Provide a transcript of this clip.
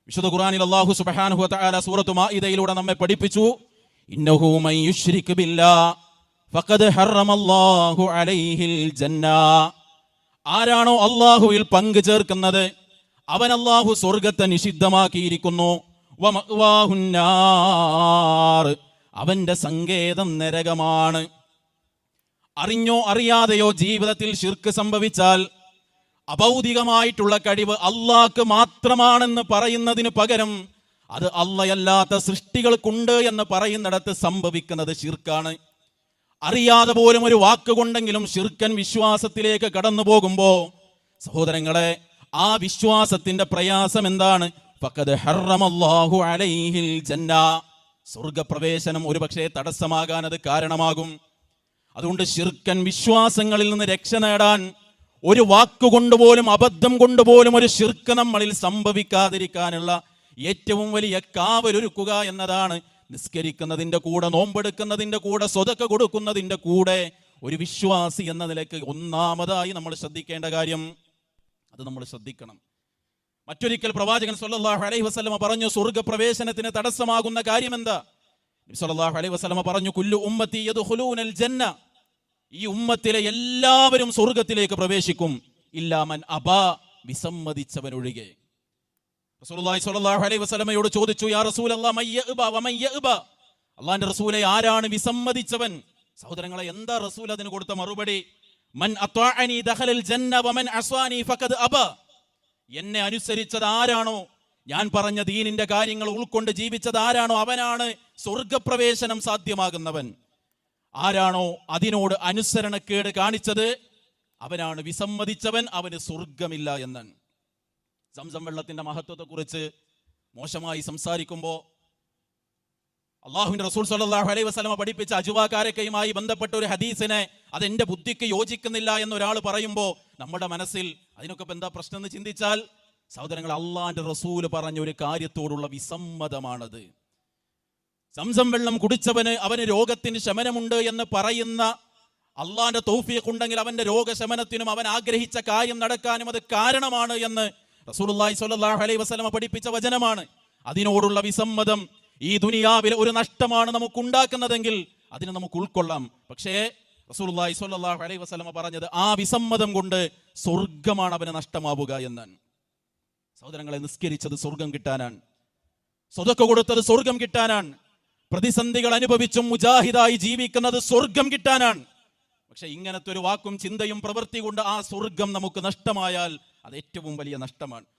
വിശുദ്ധ ഖുർആനിൽ അല്ലാഹു സുബ്ഹാനഹു വ തആല സൂറത്തു മാഇദയിലൂടെ നമ്മെ പഠിപ്പിച്ചു, ഇന്നഹു മൻ യുശ്രിക് ബില്ലാഹ് ഫഖദ് ഹറമല്ലാഹു അലൈഹിൽ ജന്ന. ആരാണോ അല്ലാഹുവിൽ പങ്കു ചേർക്കുന്നത് അവൻ അല്ലാഹു സ്വർഗ്ഗത്തെ നിഷിദ്ധമാക്കിയിരിക്കുന്നു. വമഅ്വാഹുന്നാർ, അവന്റെ സങ്കേതം നരകമാണ്. അറിഞ്ഞോ അറിയാതെയോ ജീവിതത്തിൽ ശിർക്ക് സംഭവിച്ചാൽ അഭൗതികമായിട്ടുള്ള കഴിവ് അള്ളാഹ്ക്ക് മാത്രമാണെന്ന് പറയുന്നതിന് പകരം അത് അള്ളയല്ലാത്ത സൃഷ്ടികൾക്കുണ്ട് എന്ന് പറയുന്നിടത്ത് സംഭവിക്കുന്നത് ശിർക്കാണ്. അറിയാതെ പോലും ഒരു വാക്കുകൊണ്ടെങ്കിലും ശിർക്കൻ വിശ്വാസത്തിലേക്ക് കടന്നു പോകുമ്പോ സഹോദരങ്ങളെ, ആ വിശ്വാസത്തിന്റെ പ്രയാസം എന്താണ്? ഫഖദ് ഹറമല്ലാഹു അലൈഹിൽ ജന്ന, സ്വർഗപ്രവേശനം ഒരുപക്ഷെ തടസ്സമാകാൻ അത് കാരണമാകും. അതുകൊണ്ട് ശിർക്കൻ വിശ്വാസങ്ങളിൽ നിന്ന് രക്ഷ നേടാൻ ഒരു വാക്കുകൊണ്ടുപോലും അബദ്ധം കൊണ്ടുപോലും ഒരു ശിർക്ക് നമ്മളിൽ സംഭവിക്കാതിരിക്കാനുള്ള ഏറ്റവും വലിയ കാവലൊരുക്കുക എന്നതാണ് നിസ്കരിക്കുന്നതിന്റെ കൂടെ, നോമ്പെടുക്കുന്നതിന്റെ കൂടെ, സ്വതക്ക കൊടുക്കുന്നതിന്റെ കൂടെ ഒരു വിശ്വാസി എന്ന നിലയ്ക്ക് ഒന്നാമതായി നമ്മൾ ശ്രദ്ധിക്കേണ്ട കാര്യം. അത് നമ്മൾ ശ്രദ്ധിക്കണം. മറ്റൊരിക്കൽ പ്രവാചകൻ സ്വല്ലല്ലാഹു അലൈഹി വസല്ലമ പറഞ്ഞു, സ്വർഗ്ഗപ്രവേശനത്തിന് തടസ്സമാകുന്ന കാര്യം എന്താ? നബി സ്വല്ലല്ലാഹു അലൈഹി വസല്ലമ പറഞ്ഞു, കുല്ലു ഉമ്മത്തി യദ്ഖുലൂനൽ ജന്ന, ഈ ഉമ്മത്തിലെ എല്ലാവരും സ്വർഗ്ഗത്തിലേക്ക് പ്രവേശിക്കും, ഇല്ലാ മൻ അബാ, വിസമ്മതിച്ചവൻ ഒഴികെ. റസൂലുള്ളാഹി സ്വല്ലല്ലാഹു അലൈഹി വസല്ലമയോട് ചോദിച്ചു, യാ റസൂലല്ലാഹ് മയ്യഅബാ വമയ്യഅബാ, അല്ലാഹുവിന്റെ റസൂലേ, ആരാണ് വിസമ്മതിച്ചവൻ? സഹോദരങ്ങളെ, എന്താ റസൂൽ അതിന് കൊടുത്ത മറുപടി? മൻ അത്വഅനി ദഖലൽ ജന്ന വമൻ അസ്വാനി ഫഖദ് അബാ, എന്നെ അനുസരിച്ചത് ആരാണോ, ഞാൻ പറഞ്ഞ ദീനിന്റെ കാര്യങ്ങൾ ഉൾക്കൊണ്ട് ജീവിച്ചത് ആരാണോ, അവനാണ് സ്വർഗ്ഗപ്രവേശനം സാധ്യമാകുന്നവൻ. ആരാണോ അതിനോട് അനുസരണക്കേട് കാണിച്ചത് അവനാണ് വിസമ്മതിച്ചവൻ, അവന് സ്വർഗമില്ല എന്നാണ്. സംസം വെള്ളത്തിന്റെ മഹത്വത്തെക്കുറിച്ച് മോശമായി സംസാരിക്കുമ്പോൾ അള്ളാഹുവിന്റെ റസൂൽ സ്വല്ലല്ലാഹു അലൈഹി വസല്ലമ പഠിപ്പിച്ച അജുവാകാരക്കയുമായി ബന്ധപ്പെട്ട ഒരു ഹദീസിനെ അതെന്റെ ബുദ്ധിക്ക് യോജിക്കുന്നില്ല എന്നൊരാൾ പറയുമ്പോൾ നമ്മുടെ മനസ്സിൽ അതിനൊക്കെ എന്താ പ്രശ്നം എന്ന് ചിന്തിച്ചാൽ, സഹോദരങ്ങൾ, അള്ളാഹിന്റെ റസൂൽ പറഞ്ഞ ഒരു കാര്യത്തോടുള്ള വിസമ്മതമാണത്. സംസം വെള്ളം കുടിച്ചവന് അവന് രോഗത്തിന് ശമനമുണ്ട് എന്ന് പറയുന്ന അള്ളാഹിന്റെ തൗഫീഖ് ഉണ്ടെങ്കിൽ അവന്റെ രോഗശമനത്തിനും അവൻ ആഗ്രഹിച്ച കാര്യം നടക്കാനും അത് കാരണമാണ് എന്ന് റസൂലുള്ളാഹി സ്വല്ലല്ലാഹു അലൈഹി വസല്ലമ പഠിപ്പിച്ച വചനമാണ്. അതിനോടുള്ള വിസമ്മതം ഈ ദുനിയാവിലെ ഒരു നഷ്ടമാണ് നമുക്കുണ്ടാക്കുന്നതെങ്കിൽ അതിനെ നമുക്ക് ഉൾക്കൊള്ളാം. പക്ഷേ റസൂലുള്ളാഹി സ്വല്ലല്ലാഹു അലൈഹി വസല്ലമ പറഞ്ഞത് ആ വിസമ്മതം കൊണ്ട് സ്വർഗമാണ് അവന് നഷ്ടമാവുക എന്നാണ്. സഹോദരങ്ങളെ, നിസ്കരിച്ചത് സ്വർഗം കിട്ടാനാണ്, സ്വതക്ക കൊടുത്തത് സ്വർഗം കിട്ടാനാണ്, പ്രതിസന്ധികൾ അനുഭവിച്ചും മുജാഹിദായി ജീവിക്കുന്നത് സ്വർഗം കിട്ടാനാണ്. പക്ഷെ ഇങ്ങനത്തെ ഒരു വാക്കും ചിന്തയും പ്രവൃത്തി കൊണ്ട് ആ സ്വർഗം നമുക്ക് നഷ്ടമായാൽ അത് ഏറ്റവും വലിയ നഷ്ടമാണ്.